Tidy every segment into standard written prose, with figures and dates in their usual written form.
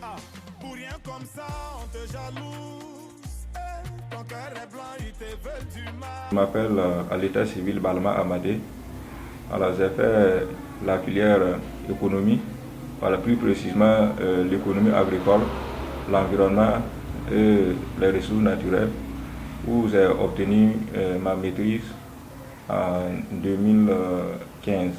Ah, pour rien comme ça, on te jalouse. Ton cœur est blanc, ils te veulent du mal. Je m'appelle à l'état civil Balma Amadé. Alors, j'ai fait la filière économie, voilà, plus précisément l'économie agricole, l'environnement et les ressources naturelles, où j'ai obtenu ma maîtrise en 2015.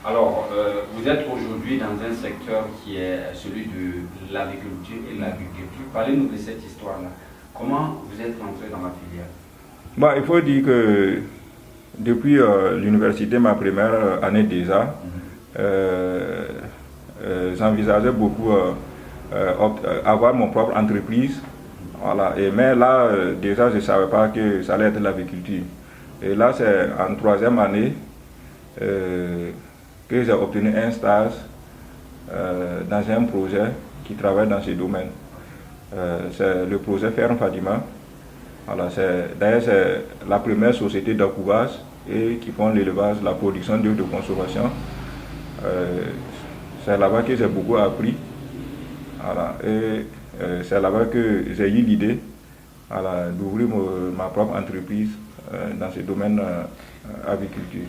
Alors, vous êtes aujourd'hui dans un secteur qui est celui de l'agriculture et de l'agriculture. Parlez-nous de cette histoire-là. Comment vous êtes rentré dans la filière? Bon, il faut dire que depuis l'université, ma première année déjà, j'envisageais beaucoup avoir mon propre entreprise. Voilà. Mais là, déjà, je ne savais pas que ça allait être l'agriculture. Et là, c'est en troisième année que j'ai obtenu un stage dans un projet qui travaille dans ce domaine. C'est le projet Ferme Fadima. Voilà, d'ailleurs, c'est la première société d'accouvage et qui font l'élevage, la production d'œufs de consommation. C'est là-bas que j'ai beaucoup appris. Voilà, et c'est là-bas que j'ai eu l'idée d'ouvrir ma propre entreprise dans ce domaine agriculture.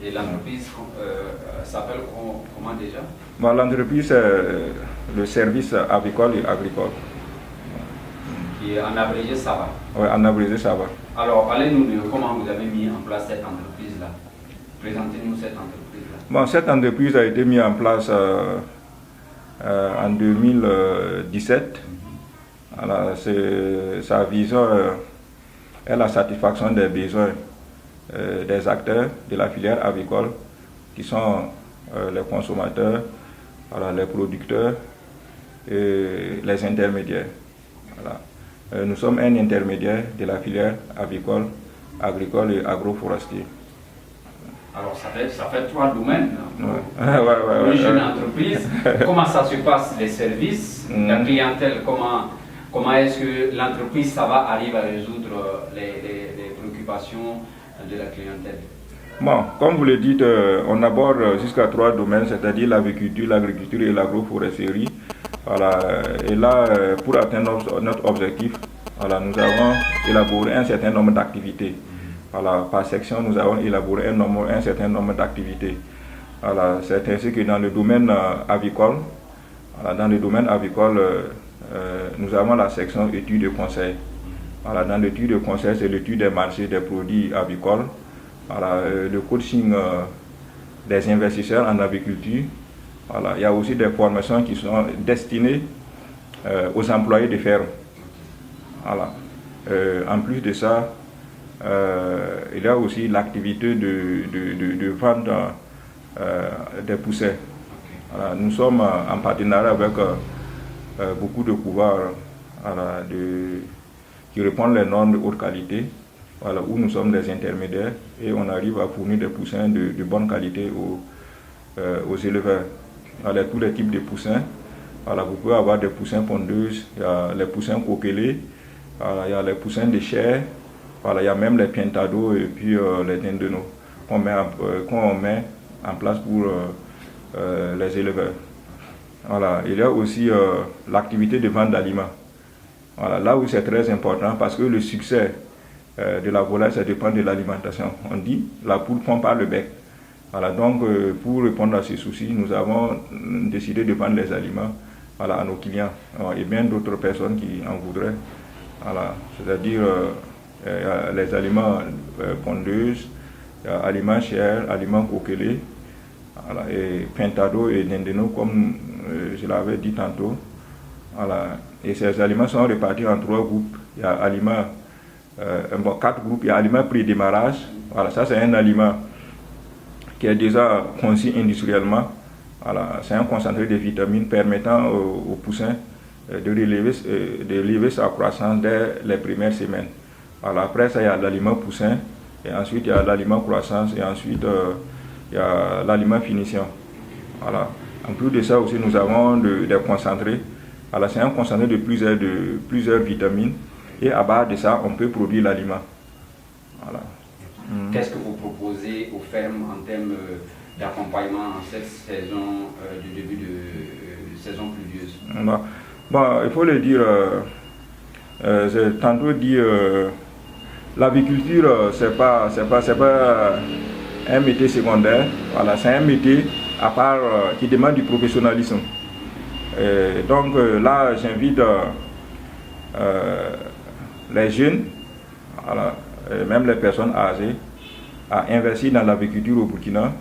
Et l'entreprise s'appelle comment déjà? Bon, l'entreprise, c'est le service avicole et agricole. Et en abrégé, ça va. Oui, en abrégé, ça va. Alors, allez-nous dire comment vous avez mis en place cette entreprise-là. Présentez-nous cette entreprise-là. Bon, cette entreprise a été mise en place en 2017. Alors, sa vision est la satisfaction des besoins des acteurs de la filière avicole, qui sont les consommateurs, les producteurs et les intermédiaires. Voilà. Nous sommes un intermédiaire de la filière avicole, agricole et agroforestier. Alors ça fait trois domaines. Ouais. Une jeune entreprise, comment ça se passe, les services, la clientèle, comment est-ce que l'entreprise ça va arriver à résoudre les préoccupations de la clientèle? Bon, comme vous le dites, on aborde jusqu'à trois domaines, c'est-à-dire l'agriculture, l'agriculture et l'agroforesterie. Voilà, et là, pour atteindre notre objectif, voilà, nous avons élaboré un certain nombre d'activités. Voilà, par section, nous avons élaboré un certain nombre d'activités. Voilà, c'est ainsi que dans le domaine avicole, nous avons la section études et conseils. Voilà, dans l'étude de conseil, c'est l'étude des marchés des produits avicoles, voilà, le coaching des investisseurs en aviculture. Voilà, il y a aussi des formations qui sont destinées aux employés de ferme. Voilà. En plus de ça, il y a aussi l'activité de vente des poussins. Voilà, nous sommes en partenariat avec beaucoup de couvards qui répondent les normes de haute qualité, voilà, où nous sommes des intermédiaires et on arrive à fournir des poussins de bonne qualité aux éleveurs. Voilà, tous les types de poussins. Voilà, vous pouvez avoir des poussins pondeuses, il y a les poussins coquelés, voilà, il y a les poussins de chair, voilà, il y a même les pientados et puis les dindenos qu'on met en place pour les éleveurs. Voilà, il y a aussi l'activité de vente d'aliments. Voilà, là où c'est très important parce que le succès de la volaille, ça dépend de l'alimentation. On dit la poule pond par le bec. Voilà, donc pour répondre à ces soucis, nous avons décidé de vendre les aliments, voilà, à nos clients et bien d'autres personnes qui en voudraient. Voilà, c'est-à-dire les aliments pondeuses, aliments chers, aliments coquelés, voilà, et pintado et dindeno comme je l'avais dit tantôt. Voilà. Et ces aliments sont répartis en trois groupes. Il y a quatre groupes. Il y a aliments pré-démarrage. Voilà, ça c'est un aliment qui est déjà conçu industriellement. Voilà, c'est un concentré de vitamines permettant aux poussins de relever sa croissance dès les premières semaines. Voilà, après ça, il y a l'aliment poussin, et ensuite il y a l'aliment croissance, et ensuite il y a l'aliment finition. Voilà. En plus de ça aussi, nous avons des concentrés. Alors, c'est un concentré de plusieurs vitamines, et à base de ça, on peut produire l'aliment. Voilà. Qu'est-ce que vous proposez aux fermes en termes d'accompagnement en cette saison du début de saison pluvieuse? Bon, il faut le dire, j'ai tantôt dit, l'aviculture, c'est pas un métier secondaire, voilà, c'est un métier à part qui demande du professionnalisme. Donc là, j'invite les jeunes, voilà, même les personnes âgées, à investir dans l'aviculture au Burkina,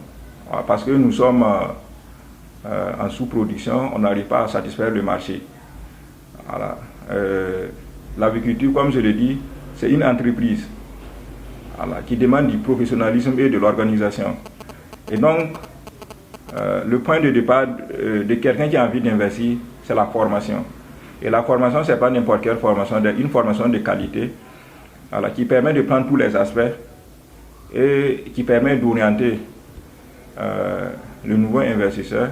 voilà, parce que nous sommes en sous-production, on n'arrive pas à satisfaire le marché. Voilà. L'aviculture, comme je l'ai dit, c'est une entreprise, voilà, qui demande du professionnalisme et de l'organisation. Et donc, le point de départ de quelqu'un qui a envie d'investir, c'est la formation. Et la formation, ce n'est pas n'importe quelle formation, c'est une formation de qualité, voilà, qui permet de prendre tous les aspects et qui permet d'orienter le nouveau investisseur,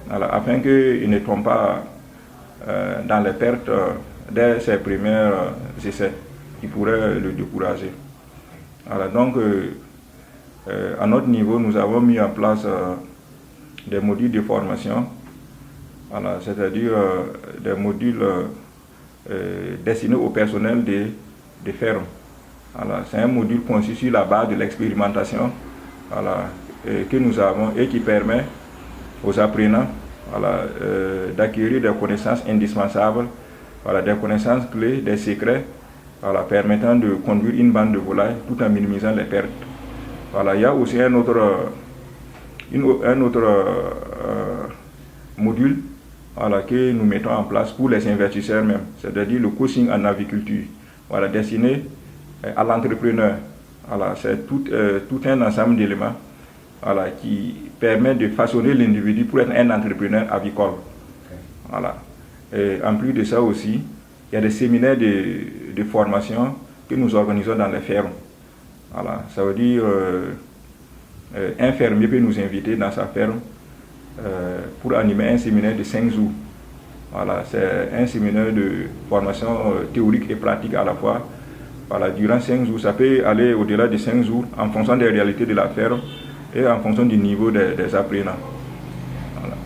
voilà, afin qu'il ne tombe pas dans les pertes dès ses premiers essais qui pourraient le décourager. Voilà, donc, à notre niveau, nous avons mis en place des modules de formation, voilà, c'est-à-dire des modules destinés au personnel des fermes. Voilà, c'est un module conçu sur la base de l'expérimentation, voilà, que nous avons et qui permet aux apprenants, voilà, d'acquérir des connaissances indispensables, voilà, des connaissances clés, des secrets, voilà, permettant de conduire une bande de volailles tout en minimisant les pertes. Voilà, il y a aussi un autre module, voilà, que nous mettons en place pour les investisseurs même, c'est-à-dire le coaching en aviculture, voilà, destiné à l'entrepreneur. Voilà, c'est tout un ensemble d'éléments, voilà, qui permet de façonner l'individu pour être un entrepreneur avicole. Voilà. Et en plus de ça aussi, il y a des séminaires de formation que nous organisons dans les fermes. Voilà, ça veut dire un fermier peut nous inviter dans sa ferme pour animer un séminaire de 5 jours. Voilà, c'est un séminaire de formation théorique et pratique à la fois. Voilà, durant 5 jours, ça peut aller au-delà de 5 jours en fonction des réalités de la ferme et en fonction du niveau des apprenants. Voilà.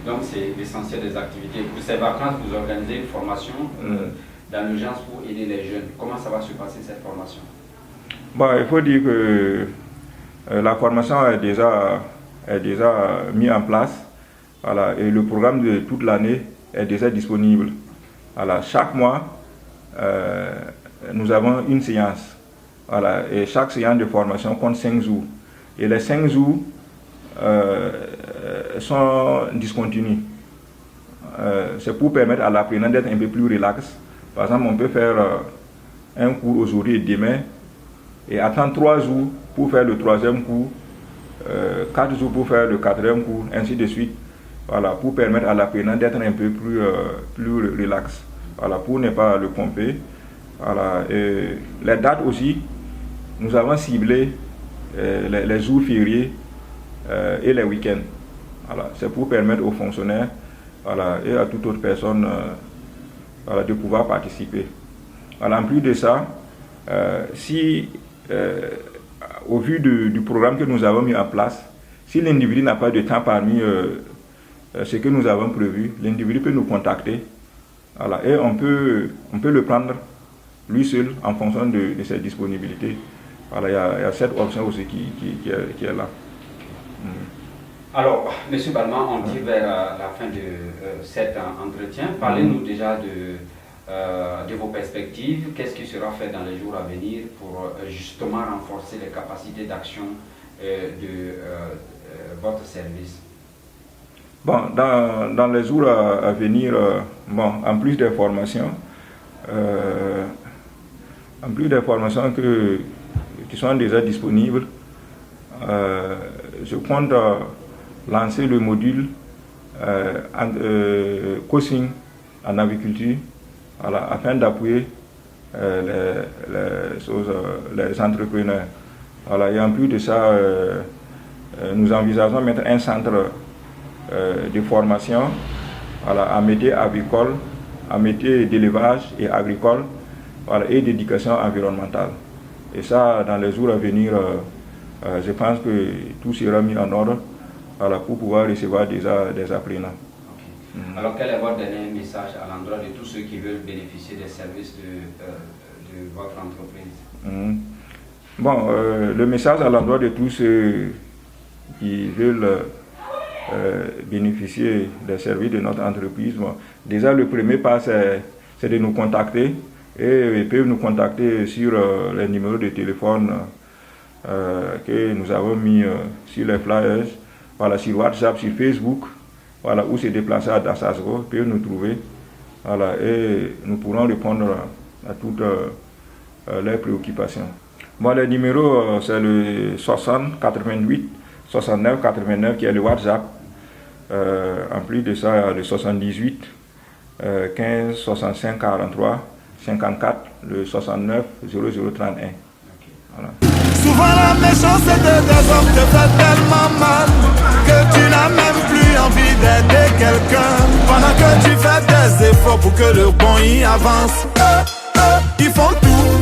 Donc c'est l'essentiel des activités. Pour ces vacances, vous organisez une formation dans l'urgence pour aider les jeunes. Comment ça va se passer cette formation? Bon, il faut dire que la formation est déjà mise en place, voilà, et le programme de toute l'année est déjà disponible. Voilà, chaque mois, nous avons une séance, voilà, et chaque séance de formation compte 5 jours. Et les 5 jours sont discontinus. C'est pour permettre à l'apprenant d'être un peu plus relax. Par exemple, on peut faire un cours aujourd'hui et demain, et attendre 3 jours pour faire le 3e cours, 4 jours pour faire le 4e cours, ainsi de suite. Voilà, pour permettre à l'apprenant d'être un peu plus relax, voilà, pour ne pas le pomper. Voilà, et les dates aussi, nous avons ciblé les jours fériés et les week-ends. Voilà, c'est pour permettre aux fonctionnaires, voilà, et à toute autre personne, voilà, de pouvoir participer. Voilà, en plus de ça, si au vu du programme que nous avons mis en place, si l'individu n'a pas de temps parmi ce que nous avons prévu, l'individu peut nous contacter, voilà, et on peut le prendre lui seul en fonction de ses disponibilités. Voilà, il y a cette option aussi qui est là. Alors, M. Balma, on tire vers la fin de cet entretien. Parlez-nous déjà de vos perspectives. Qu'est-ce qui sera fait dans les jours à venir pour justement renforcer les capacités d'action de votre service? Bon, dans les jours à venir, bon, en plus des formations qui sont déjà disponibles, je compte lancer le module coaching en aviculture, voilà, afin d'appuyer les entrepreneurs. Voilà, et en plus de ça, nous envisageons mettre un centre de formation, voilà, en métier avicole, en métier d'élevage et agricole, voilà, et d'éducation environnementale. Et ça, dans les jours à venir, je pense que tout sera mis en ordre, voilà, pour pouvoir recevoir déjà des apprenants. Alors, quel est votre dernier message à l'endroit de tous ceux qui veulent bénéficier des services de votre entreprise? Bon, le message à l'endroit de tous ceux qui veulent bénéficier des services de notre entreprise, bon, déjà le premier pas c'est de nous contacter, et ils peuvent nous contacter sur les numéros de téléphone que nous avons mis sur les flyers, voilà, sur WhatsApp, sur Facebook, voilà, où se déplacer à Dassasgo, ils peuvent nous trouver, voilà, et nous pourrons répondre à toutes leurs préoccupations. Bon, le numéro c'est le 60 88 69 89 qui est le WhatsApp. En plus de ça, le 78 15 65 43 54, le 69 0031. Voilà. Souvent la méchanceté des hommes te fait tellement mal que tu n'as même plus envie d'aider quelqu'un. Pendant que tu fais des efforts pour que le bon y avance, ils font tout